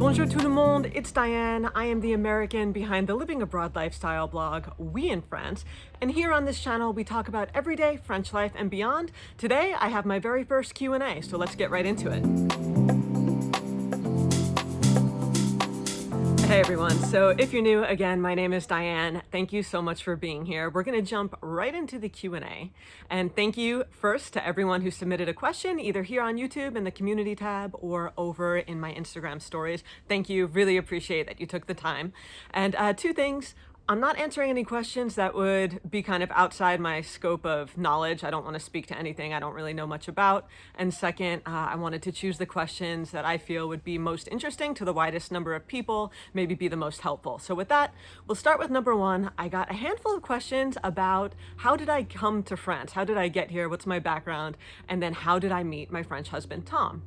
Bonjour tout le monde, it's Diane. I am the American behind the Living Abroad lifestyle blog, We in France. And here on this channel, we talk about everyday French life and beyond. Today, I have my very first Q&A, so let's get right into it. Hey everyone, so if you're new, again, my name is Diane. Thank you so much for being here. We're gonna jump right into the Q&A. And thank you first to everyone who submitted a question, either here on YouTube in the community tab or over in my Instagram stories. Thank you, really appreciate that you took the time. And two things. I'm not answering any questions that would be kind of outside my scope of knowledge. I don't want to speak to anything I don't really know much about. And second, I wanted to choose the questions that I feel would be most interesting to the widest number of people, maybe be the most helpful. So with that, we'll start with number one. I got a handful of questions about how did I come to France? How did I get here? What's my background? And then how did I meet my French husband, Tom?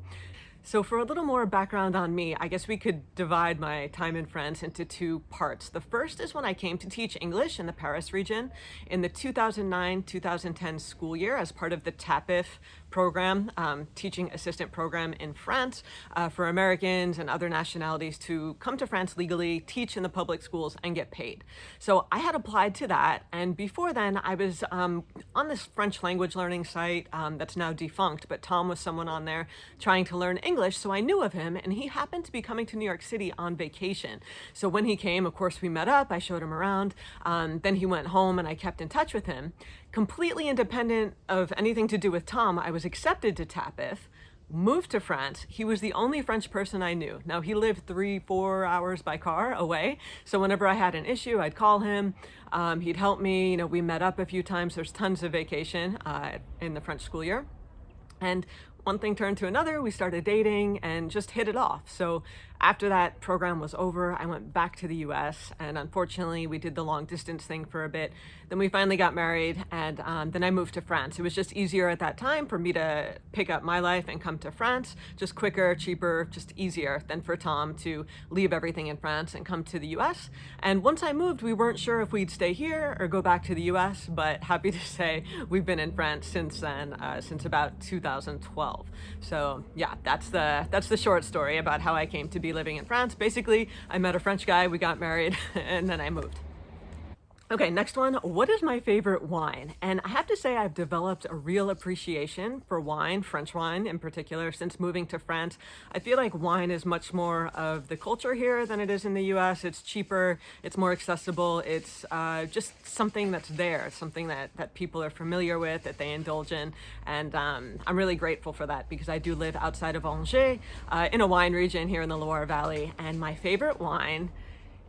So for a little more background on me, I guess we could divide my time in France into two parts. The first is when I came to teach English in the Paris region in the 2009-2010 school year as part of the TAPIF program, teaching assistant program in France for Americans and other nationalities to come to France legally, teach in the public schools, and get paid. So I had applied to that, and before then I was on this French language learning site that's now defunct, but Tom was someone on there trying to learn English, so I knew of him, and he happened to be coming to New York City on vacation. So when he came, of course, we met up, I showed him around, then he went home and I kept in touch with him. Completely independent of anything to do with Tom, I was accepted to TAPIF, moved to France. He was the only French person I knew. Now, he lived 3-4 hours by car away, so whenever I had an issue, I'd call him. He'd help me. You know, we met up a few times. There's tons of vacation in the French school year. And one thing turned to another, we started dating and just hit it off. So after that program was over, I went back to the US, and unfortunately we did the long distance thing for a bit. Then we finally got married, and then I moved to France. It was just easier at that time for me to pick up my life and come to France, just quicker, cheaper, just easier than for Tom to leave everything in France and come to the US. And once I moved, we weren't sure if we'd stay here or go back to the US, but happy to say we've been in France since then, since about 2012. So yeah, that's the short story about how I came to be living in France. Basically, I met a French guy, we got married, and then I moved. Okay, next one. What is my favorite wine? And I have to say I've developed a real appreciation for wine, French wine in particular, since moving to France. I feel like wine is much more of the culture here than it is in the US. It's cheaper, it's more accessible, it's just something that's there, it's something that people are familiar with, that they indulge in. And I'm really grateful for that because I do live outside of Angers in a wine region here in the Loire Valley. And my favorite wine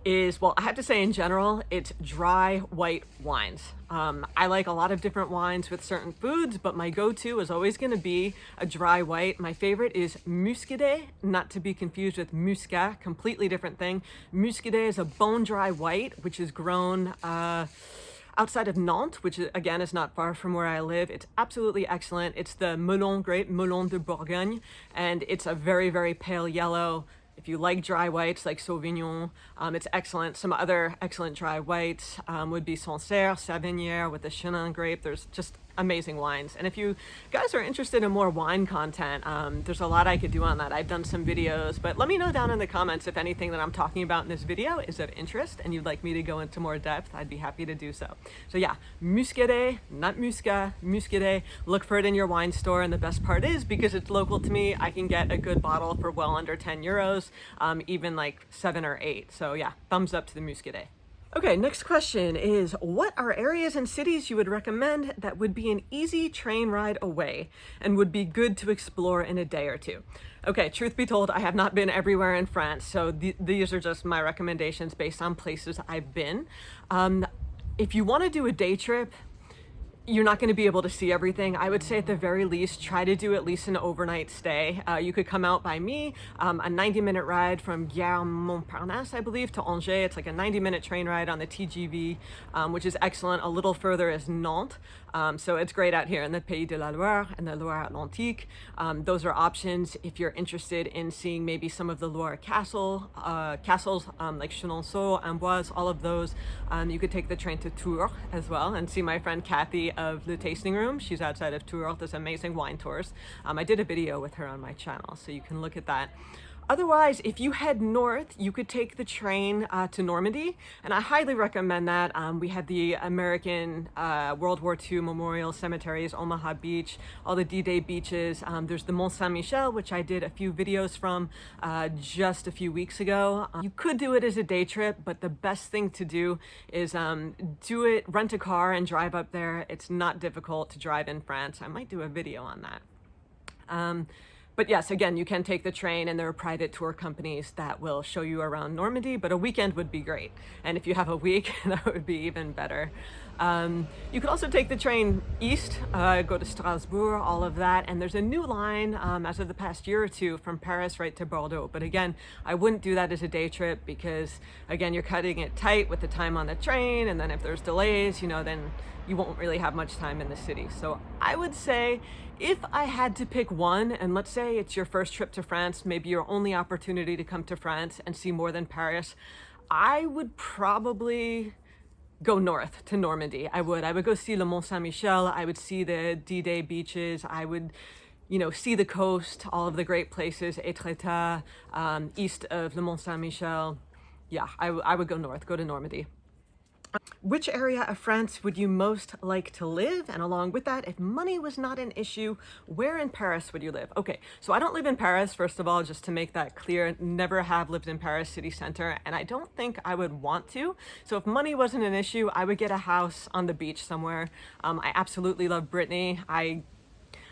is, well, I have to say in general, it's dry white wines. I like a lot of different wines with certain foods, but my go-to is always going to be a dry white. My favorite is Muscadet, not to be confused with Muscat, completely different thing. Muscadet is a bone-dry white, which is grown outside of Nantes, which again is not far from where I live. It's absolutely excellent. It's the Melon grape, Melon de Bourgogne, and it's a very, very pale yellow. If you like dry whites like Sauvignon, it's excellent. Some other excellent dry whites would be Sancerre, Savinière with the Chenin grape. There's just amazing wines. And if you guys are interested in more wine content, there's a lot I could do on that. I've done some videos, but let me know down in the comments if anything that I'm talking about in this video is of interest and you'd like me to go into more depth. I'd be happy to do so. So yeah, Muscadet, not Muscat, Muscadet. Look for it in your wine store, and the best part is because it's local to me, I can get a good bottle for well under 10 euros, even like 7 or 8. So yeah, thumbs up to the Muscadet. Okay, next question is, what are areas and cities you would recommend that would be an easy train ride away and would be good to explore in a day or two? Okay, truth be told, I have not been everywhere in France, so these are just my recommendations based on places I've been. If you want to do a day trip, you're not going to be able to see everything. I would say at the very least, try to do at least an overnight stay. You could come out by me, a 90-minute ride from Gare Montparnasse, I believe, to Angers. It's like a 90-minute train ride on the TGV, which is excellent. A little further is Nantes. So it's great out here in the Pays de la Loire and the Loire Atlantique. Those are options if you're interested in seeing maybe some of the Loire castles like Chenonceau, Amboise, all of those. You could take the train to Tours as well and see my friend Kathy of the Tasting Room. She's outside of Tours, does amazing wine tours. I did a video with her on my channel, so you can look at that. Otherwise, if you head north, you could take the train to Normandy, and I highly recommend that. We have the American World War II memorial cemeteries, Omaha Beach, all the D-Day beaches. There's the Mont Saint-Michel, which I did a few videos from just a few weeks ago. You could do it as a day trip, but the best thing to do is rent a car and drive up there. It's not difficult to drive in France. I might do a video on that. But yes, again, you can take the train, and there are private tour companies that will show you around Normandy, but a weekend would be great. And if you have a week, that would be even better. You could also take the train east, go to Strasbourg, all of that. And there's a new line as of the past year or two from Paris right to Bordeaux. But again, I wouldn't do that as a day trip because, again, you're cutting it tight with the time on the train. And then if there's delays, then you won't really have much time in the city. So I would say if I had to pick one, and let's say it's your first trip to France, maybe your only opportunity to come to France and see more than Paris, I would probably go north to Normandy. I would go see le Mont Saint-Michel. I would see the D-Day beaches. I would, see the coast, all of the great places, Étretat, east of le Mont Saint-Michel. Yeah, I would go north, go to Normandy. Which area of France would you most like to live? And along with that, if money was not an issue, where in Paris would you live? Okay, so I don't live in Paris, first of all, just to make that clear. Never have lived in Paris city center, and I don't think I would want to. So if money wasn't an issue, I would get a house on the beach somewhere. I absolutely love Brittany. I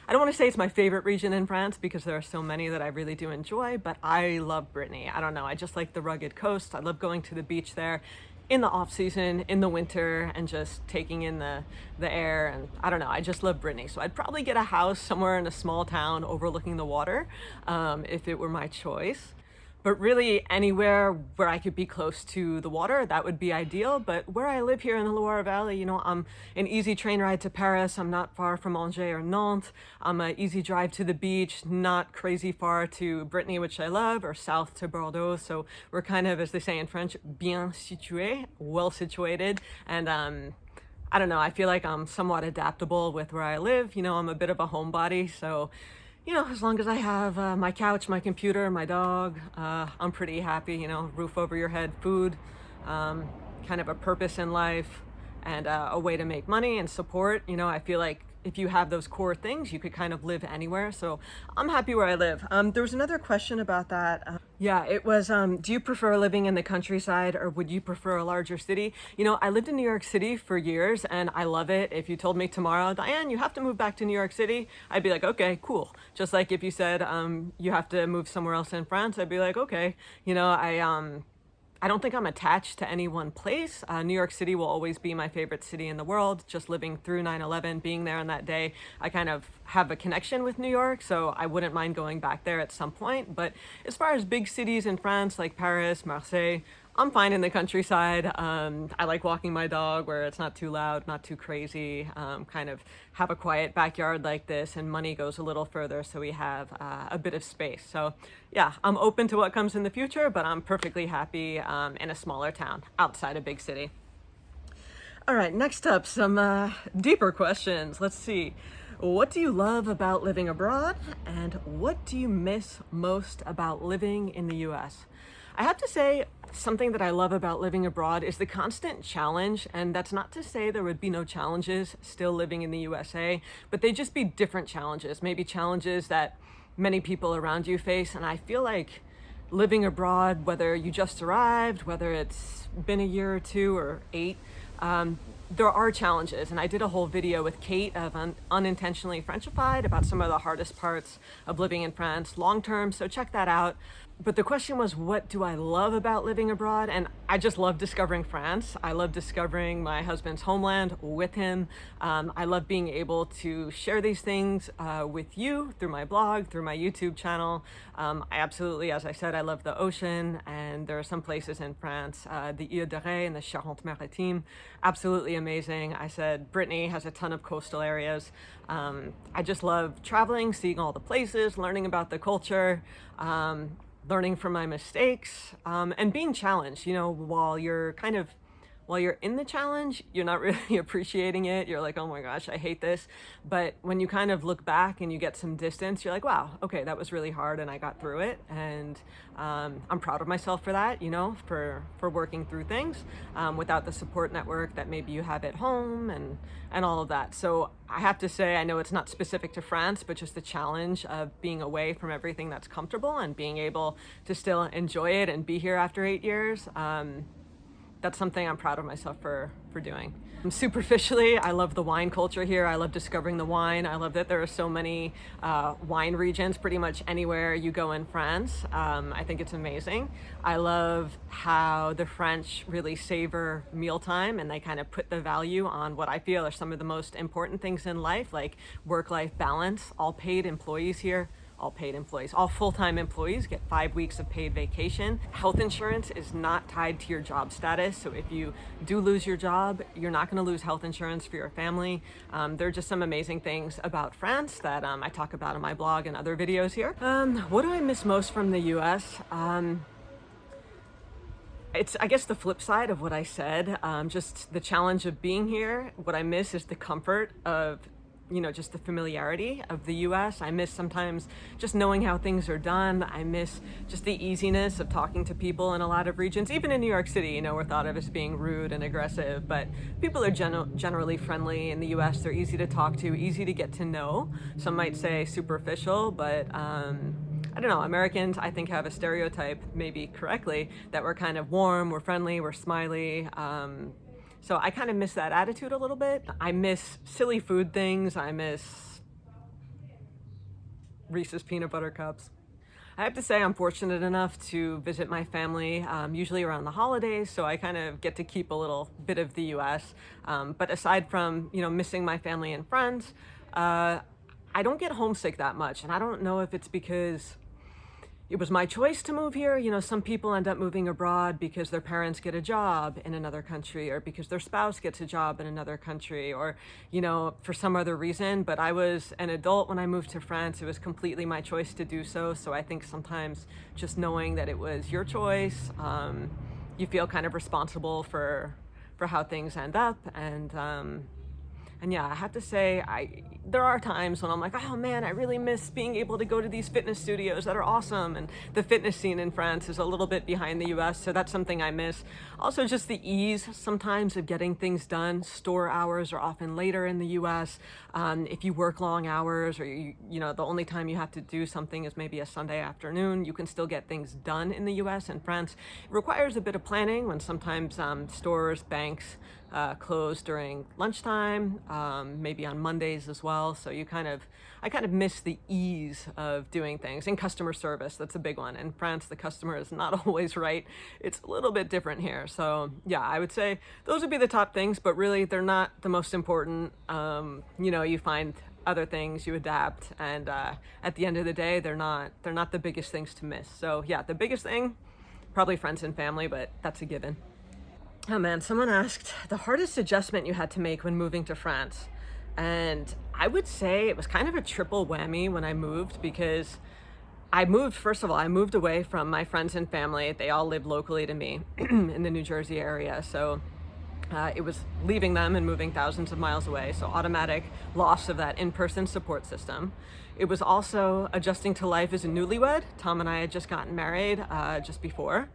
don't want to say it's my favorite region in France because there are so many that I really do enjoy, but I love Brittany. I don't know, I just like the rugged coast. I love going to the beach there in the off season, in the winter, and just taking in the air. And I don't know, I just love Brittany. So I'd probably get a house somewhere in a small town overlooking the water if it were my choice. But really anywhere where I could be close to the water, that would be ideal. But where I live here in the Loire Valley, I'm an easy train ride to Paris. I'm not far from Angers or Nantes. I'm an easy drive to the beach, not crazy far to Brittany, which I love, or south to Bordeaux. So we're kind of, as they say in French, bien situé, well situated. And I don't know, I feel like I'm somewhat adaptable with where I live. I'm a bit of a homebody, so as long as I have my couch, my computer, my dog, I'm pretty happy, roof over your head, food, kind of a purpose in life, and a way to make money and support. I feel like if you have those core things, you could kind of live anywhere. So I'm happy where I live. There was another question about that. Yeah, it was, do you prefer living in the countryside or would you prefer a larger city? I lived in New York City for years and I love it. If you told me tomorrow, Diane, you have to move back to New York City, I'd be like, okay, cool. Just like if you said you have to move somewhere else in France, I'd be like, okay. I don't think I'm attached to any one place. New York City will always be my favorite city in the world. Just living through 9/11, being there on that day, I kind of have a connection with New York, so I wouldn't mind going back there at some point. But as far as big cities in France, like Paris, Marseille, I'm fine in the countryside. I like walking my dog where it's not too loud, not too crazy, kind of have a quiet backyard like this, and money goes a little further so we have a bit of space. So yeah, I'm open to what comes in the future, but I'm perfectly happy in a smaller town outside a big city. All right, next up, some deeper questions. Let's see. What do you love about living abroad? And what do you miss most about living in the US? I have to say, something that I love about living abroad is the constant challenge, and that's not to say there would be no challenges still living in the USA, but they'd just be different challenges, maybe challenges that many people around you face. And I feel like living abroad, whether you just arrived, whether it's been a year or two or 8, there are challenges. And I did a whole video with Kate of Unintentionally Frenchified about some of the hardest parts of living in France long term, so check that out. But the question was, what do I love about living abroad? And I just love discovering France. I love discovering my husband's homeland with him. I love being able to share these things with you through my blog, through my YouTube channel. I absolutely, as I said, I love the ocean, and there are some places in France, the Ile de Ré and the Charente-Maritime, absolutely amazing. I said Brittany has a ton of coastal areas. I just love traveling, seeing all the places, learning about the culture, learning from my mistakes, and being challenged, while you're kind of while you're in the challenge, you're not really appreciating it. You're like, oh my gosh, I hate this. But when you kind of look back and you get some distance, you're like, wow, okay, that was really hard and I got through it. And I'm proud of myself for that, for working through things without the support network that maybe you have at home and all of that. So I have to say, I know it's not specific to France, but just the challenge of being away from everything that's comfortable and being able to still enjoy it and be here after 8 years. That's something I'm proud of myself for doing. Superficially, I love the wine culture here. I love discovering the wine. I love that there are so many wine regions pretty much anywhere you go in France. I think it's amazing. I love how the French really savor mealtime and they kind of put the value on what I feel are some of the most important things in life, like work-life balance. All paid employees here. All full-time employees get 5 weeks of paid vacation. Health insurance is not tied to your job status. So if you do lose your job, you're not going to lose health insurance for your family. There are just some amazing things about France that I talk about in my blog and other videos here. What do I miss most from the US? It's, I guess, the flip side of what I said. Just the challenge of being here. What I miss is the comfort of just the familiarity of the US. I miss sometimes just knowing how things are done. I miss just the easiness of talking to people in a lot of regions. Even in New York City, we're thought of as being rude and aggressive, but people are generally friendly in the US. They're easy to talk to, easy to get to know. Some might say superficial, but I don't know, Americans, I think, have a stereotype, maybe correctly, that we're kind of warm, we're friendly, we're smiley. So I kind of miss that attitude a little bit. I miss silly food things. I miss Reese's peanut butter cups. I have to say I'm fortunate enough to visit my family usually around the holidays, so I kind of get to keep a little bit of the US. But aside from, missing my family and friends, I don't get homesick that much. And I don't know if it's because it was my choice to move here. Some people end up moving abroad because their parents get a job in another country or because their spouse gets a job in another country or, for some other reason. But I was an adult when I moved to France. It was completely my choice to do so. So I think sometimes just knowing that it was your choice, you feel kind of responsible for how things end up. And yeah, I have to say, there are times when I'm like, oh man, I really miss being able to go to these fitness studios that are awesome. And the fitness scene in France is a little bit behind the US, so that's something I miss. Also, just the ease sometimes of getting things done. Store hours are often later in the US. If you work long hours or, the only time you have to do something is maybe a Sunday afternoon, you can still get things done in the US. And France, it requires a bit of planning when sometimes stores, banks, close during lunchtime, maybe on Mondays as well. So I kind of miss the ease of doing things. And customer service, that's a big one. In France, the customer is not always right. It's a little bit different here. So yeah, I would say those would be the top things, but really they're not the most important. You find other things, you adapt, and at the end of the day, they're not the biggest things to miss. So yeah, the biggest thing, probably friends and family, but that's a given. Oh man, someone asked the hardest adjustment you had to make when moving to France. And I would say it was kind of a triple whammy when I moved, because first of all, I moved away from my friends and family. They all live locally to me in the New Jersey area. So it was leaving them and moving thousands of miles away. So automatic loss of that in-person support system. It was also adjusting to life as a newlywed. Tom and I had just gotten married just before.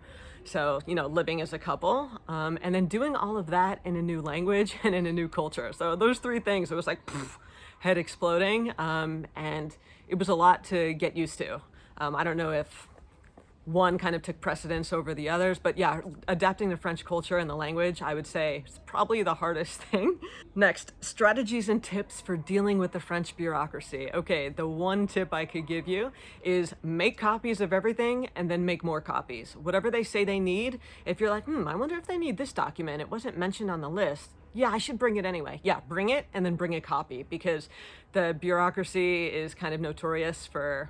So, living as a couple, and then doing all of that in a new language and in a new culture. So those three things, it was like head exploding, and it was a lot to get used to. I don't know if one kind of took precedence over the others, but yeah, adapting the French culture and the language, I would say, is probably the hardest thing. Next, strategies and tips for dealing with the French bureaucracy. Okay, the one tip I could give you is make copies of everything and then make more copies. Whatever they say they need, if you're like, I wonder if they need this document, it wasn't mentioned on the list. Yeah, I should bring it anyway. Yeah, bring it and then bring a copy, because the bureaucracy is kind of notorious for,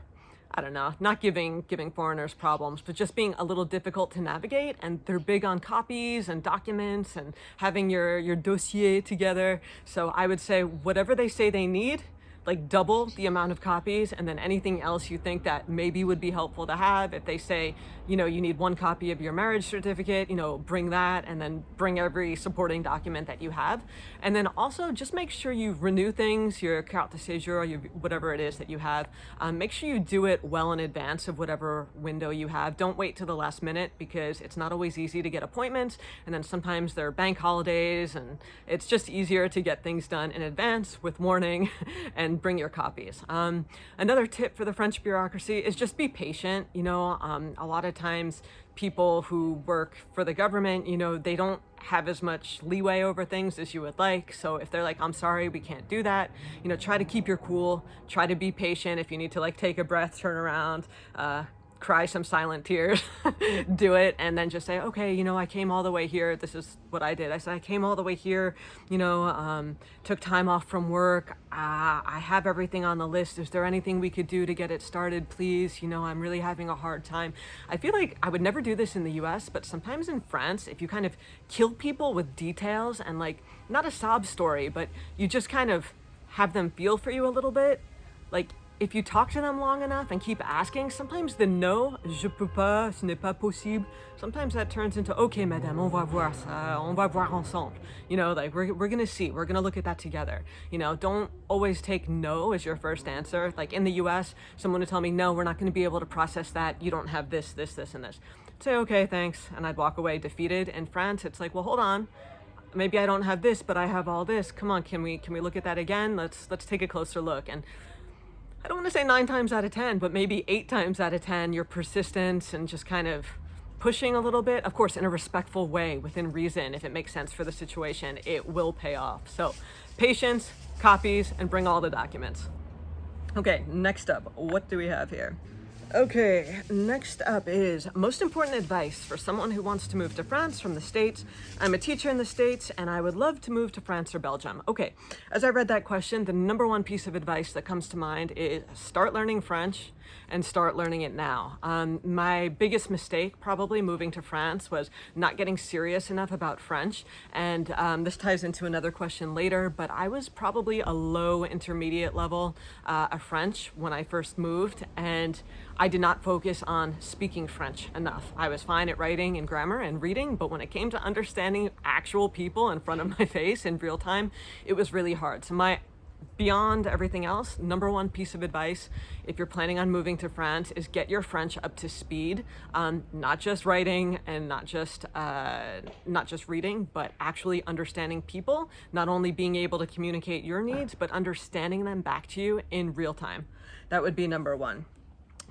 I don't know, not giving foreigners problems, but just being a little difficult to navigate. And they're big on copies and documents and having your dossier together. So I would say whatever they say they need, like double the amount of copies, and then anything else you think that maybe would be helpful to have. If they say, you know, you need 1 copy of your marriage certificate, you know, bring that, and then bring every supporting document that you have. And then also just make sure you renew things, your carte de séjour, whatever it is that you have. Make sure you do it well in advance of whatever window you have. Don't wait till the last minute, because it's not always easy to get appointments, and then sometimes there are bank holidays, and it's just easier to get things done in advance with warning and bring your copies. Another tip for the French bureaucracy is just be patient. You know, a lot of times people who work for the government, you know, they don't have as much leeway over things as you would like. So if they're like, I'm sorry, we can't do that, you know, try to keep your cool, try to be patient. If you need to like take a breath, turn around, cry some silent tears, do it, and then just say, okay, you know, I came all the way here. This is what I did. I said, I came all the way here, you know, took time off from work. I have everything on the list. Is there anything we could do to get it started, please? You know, I'm really having a hard time. I feel like I would never do this in the US, but sometimes in France, if you kind of kill people with details and like, not a sob story, but you just kind of have them feel for you a little bit, like, if you talk to them long enough and keep asking, sometimes the no, je peux pas, ce n'est pas possible, sometimes that turns into, okay, madame, on va voir ça, on va voir ensemble. You know, like, we're gonna see, we're gonna look at that together. You know, don't always take no as your first answer. Like in the US, someone would tell me, no, we're not gonna be able to process that. You don't have this, this, this, and this. I'd say, okay, thanks. And I'd walk away defeated. In France, it's like, well, hold on. Maybe I don't have this, but I have all this. Come on, can we look at that again? Let's take a closer look. And I don't want to say 9 times out of 10, but maybe 8 times out of 10, you're persistent and just kind of pushing a little bit, of course, in a respectful way, within reason. If it makes sense for the situation, it will pay off. So patience, copies, and bring all the documents. Okay, next up, what do we have here? Okay, next up is most important advice for someone who wants to move to France from the States. I'm a teacher in the States and I would love to move to France or Belgium. Okay, as I read that question, the number one piece of advice that comes to mind is start learning French and start learning it now. My biggest mistake probably moving to France was not getting serious enough about French. And this ties into another question later, but I was probably a low intermediate level of French when I first moved, and I did not focus on speaking French enough. I was fine at writing and grammar and reading, but when it came to understanding actual people in front of my face in real time, it was really hard. So beyond everything else, number one piece of advice, if you're planning on moving to France, is get your French up to speed. Not just writing and not just reading, but actually understanding people, not only being able to communicate your needs, but understanding them back to you in real time. That would be number one.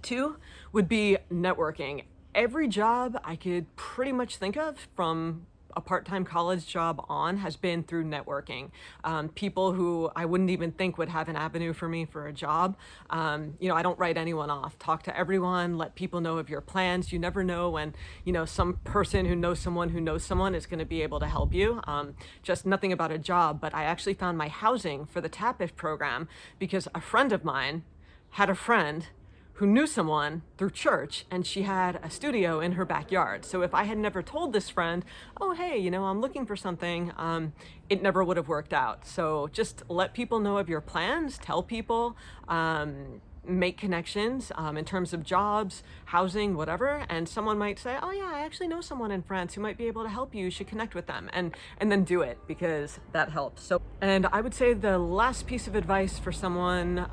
2 would be networking. Every job I could pretty much think of, from a part-time college job on, has been through networking. People who I wouldn't even think would have an avenue for me for a job. You know, I don't write anyone off. Talk to everyone, let people know of your plans. You never know when, you know, some person who knows someone is going to be able to help you. Just nothing about a job, but I actually found my housing for the TAPIF program because a friend of mine had a friend who knew someone through church, and she had a studio in her backyard. So if I had never told this friend, oh, hey, you know, I'm looking for something, it never would have worked out. So just let people know of your plans, tell people, make connections in terms of jobs, housing, whatever. And someone might say, oh yeah, I actually know someone in France who might be able to help you. You should connect with them, and then do it, because that helps. So, and I would say the last piece of advice for someone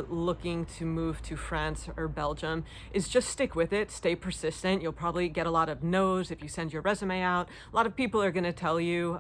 looking to move to France or Belgium is just stick with it, stay persistent. You'll probably get a lot of no's if you send your resume out. A lot of people are going to tell you,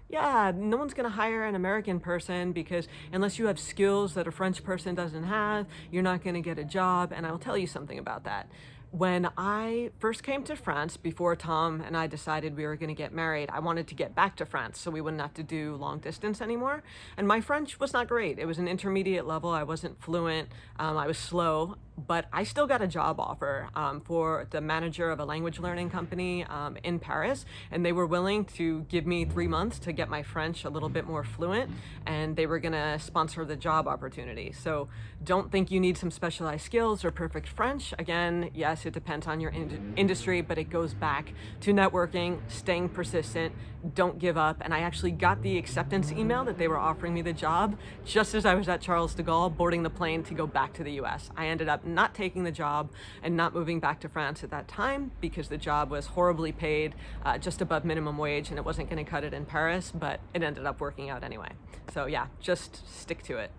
yeah, no one's going to hire an American person because unless you have skills that a French person doesn't have, you're not going to get a job. And I'll tell you something about that. When I first came to France, before Tom and I decided we were going to get married, I wanted to get back to France so we wouldn't have to do long distance anymore. And my French was not great. It was an intermediate level. I wasn't fluent. I was slow, but I still got a job offer for the manager of a language learning company in Paris. And they were willing to give me 3 months to get my French a little bit more fluent. And they were going to sponsor the job opportunity. So don't think you need some specialized skills or perfect French. Again, yes, it depends on your industry, but it goes back to networking, staying persistent, don't give up. And I actually got the acceptance email that they were offering me the job just as I was at Charles de Gaulle boarding the plane to go back to the US. I ended up not taking the job and not moving back to France at that time because the job was horribly paid, just above minimum wage, and it wasn't going to cut it in Paris, but it ended up working out anyway. So yeah, just stick to it.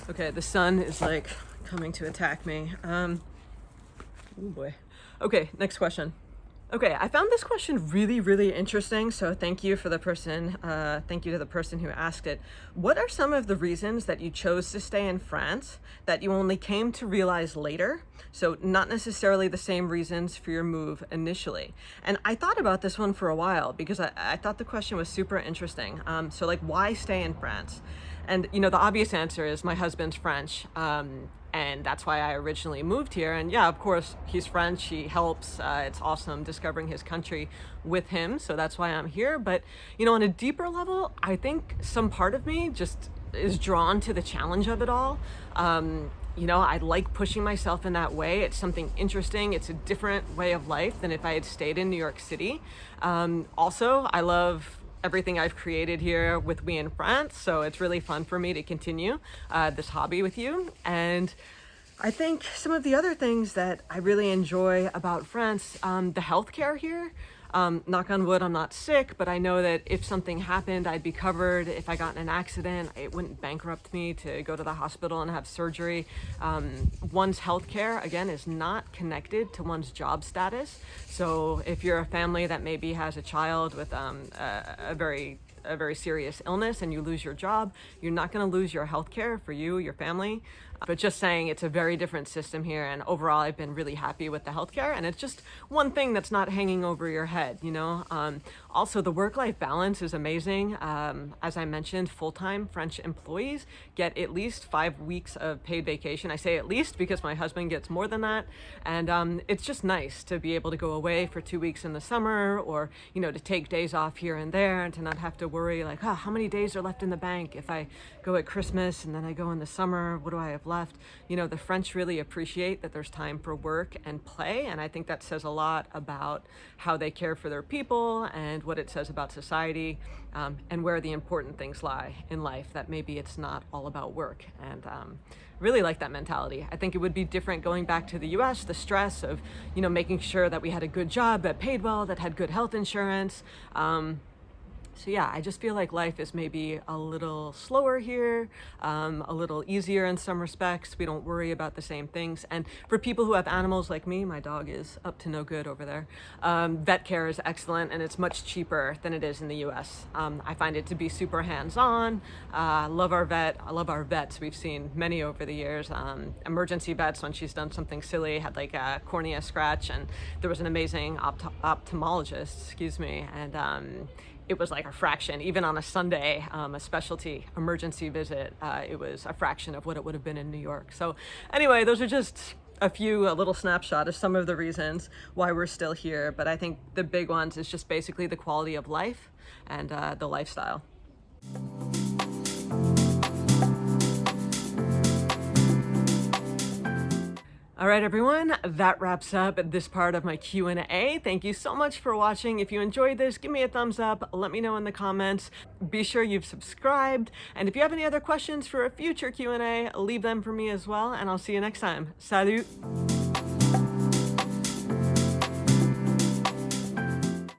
Okay, the sun is like coming to attack me. Oh boy. Okay, next question. Okay, I found this question really, really interesting. So thank you to the person who asked it. What are some of the reasons that you chose to stay in France that you only came to realize later? So not necessarily the same reasons for your move initially. And I thought about this one for a while because I thought the question was super interesting. So like, why stay in France? And the obvious answer is my husband's French. And that's why I originally moved here. And yeah, of course, he's French, he helps. It's awesome discovering his country with him. So that's why I'm here. But, on a deeper level, I think some part of me just is drawn to the challenge of it all. I like pushing myself in that way. It's something interesting. It's a different way of life than if I had stayed in New York City. Also, I love everything I've created here with We in France. So it's really fun for me to continue this hobby with you. And I think some of the other things that I really enjoy about France, the healthcare here. Knock on wood, I'm not sick, but I know that if something happened, I'd be covered. If I got in an accident, it wouldn't bankrupt me to go to the hospital and have surgery. One's healthcare, again, is not connected to one's job status. So if you're a family that maybe has a child with a very serious illness and you lose your job, you're not going to lose your healthcare for you, your family. But just saying, it's a very different system here, and overall I've been really happy with the healthcare, and it's just one thing that's not hanging over your head, Also, the work-life balance is amazing. As I mentioned, full-time French employees get at least 5 weeks of paid vacation. I say at least because my husband gets more than that, and it's just nice to be able to go away for 2 weeks in the summer, or to take days off here and there, and to not have to worry like, how many days are left in the bank if I go at Christmas and then I go in the summer, what do I have left? The French really appreciate that there's time for work and play, and I think that says a lot about how they care for their people and what it says about society, and where the important things lie in life, that maybe it's not all about work. And really like that mentality. I think it would be different going back to the US, the stress of making sure that we had a good job that paid well, that had good health insurance. So yeah, I just feel like life is maybe a little slower here, a little easier in some respects. We don't worry about the same things. And for people who have animals like me, my dog is up to no good over there. Vet care is excellent, and it's much cheaper than it is in the US. I find it to be super hands-on. I love our vets. We've seen many over the years. Emergency vets, when she's done something silly, had like a cornea scratch, and there was an amazing ophthalmologist, and it was like a fraction, even on a Sunday, a specialty emergency visit, it was a fraction of what it would have been in New York. So anyway, those are just a little snapshot of some of the reasons why we're still here. But I think the big ones is just basically the quality of life and the lifestyle. All right, everyone, that wraps up this part of my Q&A. Thank you so much for watching. If you enjoyed this, give me a thumbs up. Let me know in the comments. Be sure you've subscribed. And if you have any other questions for a future Q&A, leave them for me as well. And I'll see you next time. Salut!